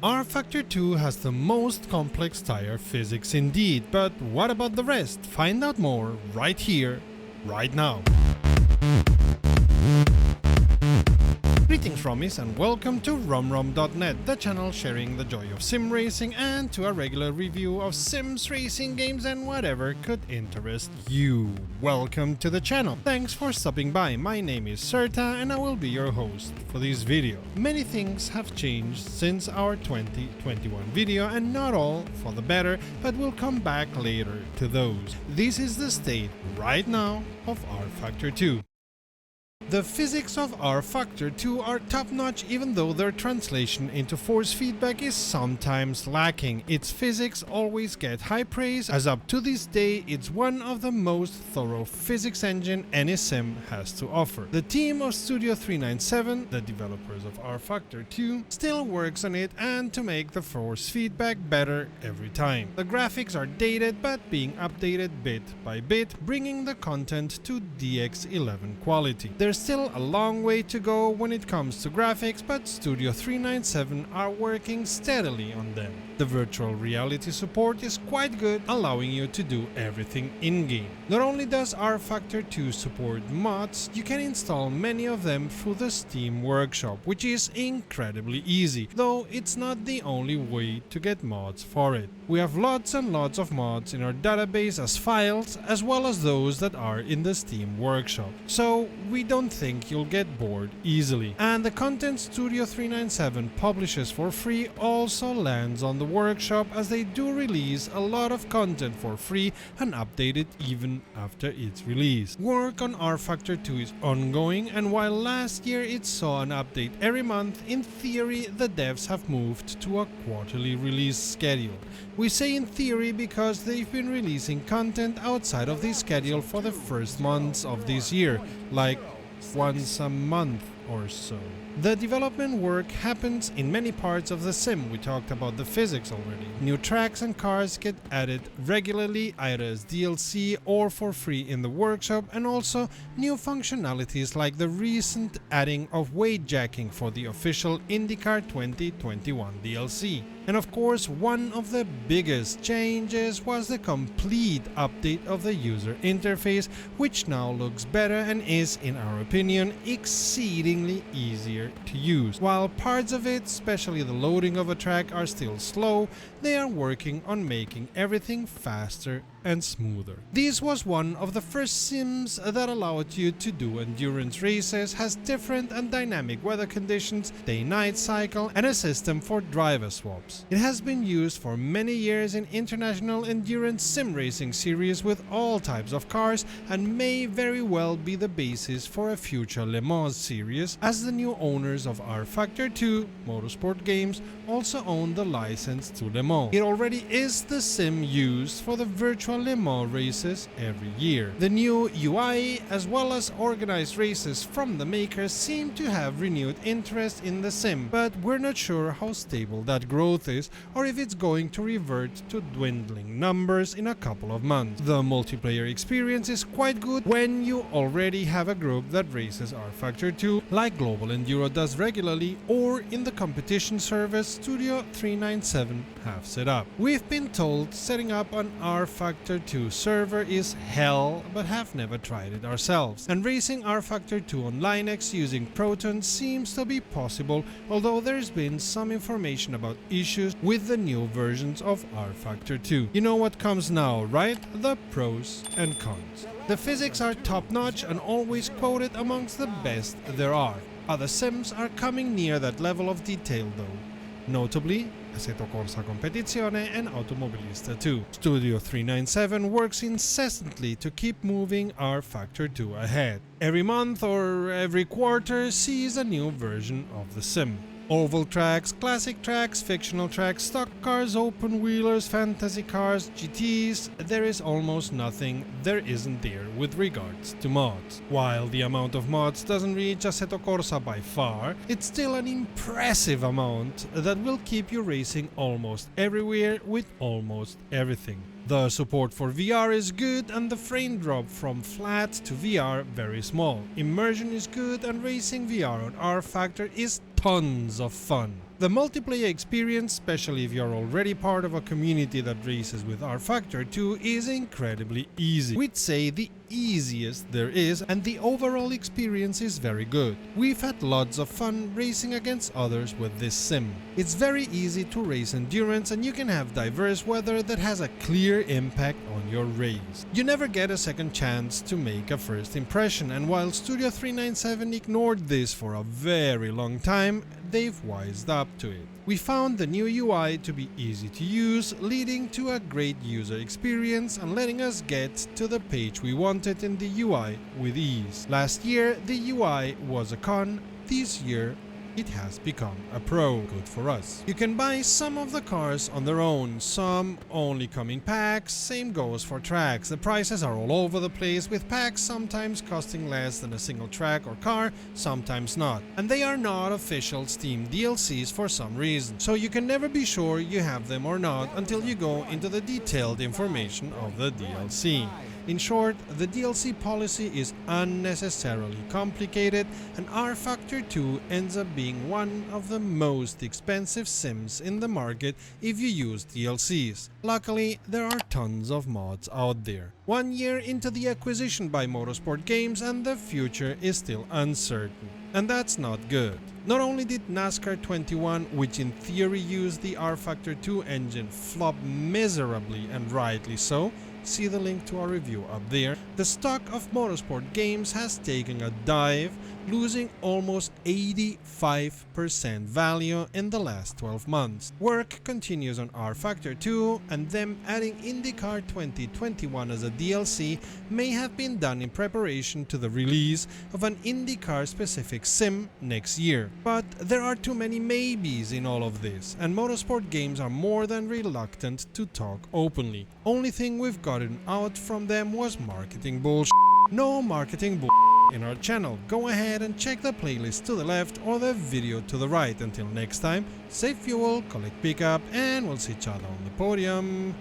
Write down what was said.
rFactor 2 has the most complex tire physics indeed, but what about the rest? Find out more right here, right now. Greetings Rommies and welcome to romrom.net, the channel sharing the joy of sim racing, and to a regular review of sims, racing games and whatever could interest you. Welcome to the channel. Thanks for stopping by. My name is Serta and I will be your host for this video. Many things have changed since our 2021 video, and not all for the better, but we'll come back later to those. This is the state right now of rFactor 2. The physics of rFactor 2 are top-notch, even though their translation into force feedback is sometimes lacking. Its physics always get high praise, as up to this day it's one of the most thorough physics engine any sim has to offer. The team of Studio 397, the developers of rFactor 2, still works on it and to make the force feedback better every time. The graphics are dated but being updated bit by bit, bringing the content to DX11 quality. There's still a long way to go when it comes to graphics, but Studio 397 are working steadily on them. The virtual reality support is quite good, allowing you to do everything in-game. Not only does rFactor 2 support mods, you can install many of them through the Steam Workshop, which is incredibly easy, though it's not the only way to get mods for it. We have lots and lots of mods in our database as files, as well as those that are in the Steam Workshop, so we don't think you'll get bored easily. And the content Studio 397 publishes for free also lands on the workshop, as they do release a lot of content for free and update it even after its release. Work on rFactor 2 is ongoing, and while last year it saw an update every month, in theory the devs have moved to a quarterly release schedule. We say in theory because they've been releasing content outside of this schedule for the first months of this year, like once a month or so. The development work happens in many parts of the sim. We talked about the physics already. New tracks and cars get added regularly, either as DLC or for free in the workshop, and also new functionalities like the recent adding of weight jacking for the official IndyCar 2021 DLC. And of course, one of the biggest changes was the complete update of the user interface, which now looks better and is, in our opinion, exceedingly easier to use. While parts of it, especially the loading of a track, are still slow, they are working on making everything faster and smoother. This was one of the first sims that allowed you to do endurance races, has different and dynamic weather conditions, day-night cycle, and a system for driver swaps. It has been used for many years in international endurance sim racing series with all types of cars, and may very well be the basis for a future Le Mans series, as the new owners of rFactor 2 Motorsport Games also own the license to Le Mans. It already is the sim used for the virtual Le Mans races every year. The new UI, as well as organized races from the makers, seem to have renewed interest in the sim, but we're not sure how stable that growth is, or if it's going to revert to dwindling numbers in a couple of months. The multiplayer experience is quite good when you already have a group that races rFactor 2, like Global Enduro does regularly, or in the competition service Studio 397 have set up. We've been told setting up an rFactor 2 server is hell, but have never tried it ourselves. And racing rFactor 2 on Linux using Proton seems to be possible, although there's been some information about issues with the new versions of rFactor 2. You know what comes now, right? The pros and cons. The physics are top-notch and always quoted amongst the best there are. Other sims are coming near that level of detail though. Notably, Assetto Corsa Competizione and Automobilista 2. Studio 397 works incessantly to keep moving rFactor 2 ahead. Every month or every quarter sees a new version of the sim. Oval tracks, classic tracks, fictional tracks, stock cars, open wheelers, fantasy cars, GTs, there is almost nothing there isn't there with regards to mods. While the amount of mods doesn't reach Assetto Corsa by far, it's still an impressive amount that will keep you racing almost everywhere with almost everything. The support for VR is good and the frame drop from flat to VR very small. Immersion is good and racing VR on rFactor is tons of fun. The multiplayer experience, especially if you're already part of a community that races with rFactor 2, is incredibly easy. We'd say the easiest there is, and the overall experience is very good. We've had lots of fun racing against others with this sim. It's very easy to race endurance, and you can have diverse weather that has a clear impact on your race. You never get a second chance to make a first impression, and while Studio 397 ignored this for a very long time, they've wised up to it. We found the new UI to be easy to use, leading to a great user experience and letting us get to the page we wanted in the UI with ease. Last year the UI was a con, this year it has become a pro. Good for us. You can buy some of the cars on their own, some only come in packs, same goes for tracks. The prices are all over the place, with packs sometimes costing less than a single track or car, sometimes not. And they are not official Steam DLCs for some reason, so you can never be sure you have them or not until you go into the detailed information of the DLC. In short, the DLC policy is unnecessarily complicated, and rFactor 2 ends up being one of the most expensive sims in the market if you use DLCs. Luckily, there are tons of mods out there. 1 year into the acquisition by Motorsport Games, and the future is still uncertain. And that's not good. Not only did NASCAR 21, which in theory used the rFactor 2 engine, flop miserably, and rightly so, see the link to our review up there, the stock of Motorsport Games has taken a dive, losing almost 85% value in the last 12 months. Work continues on rFactor 2, and them adding IndyCar 2021 as a DLC may have been done in preparation to the release of an IndyCar specific sim next year. But there are too many maybes in all of this, and Motorsport Games are more than reluctant to talk openly. Only thing we've gotten out from them was marketing bullshit. No marketing bullshit in our channel. Go ahead and check the playlist to the left or the video to the right. Until next time, save fuel, collect pickup, and we'll see each other on the podium.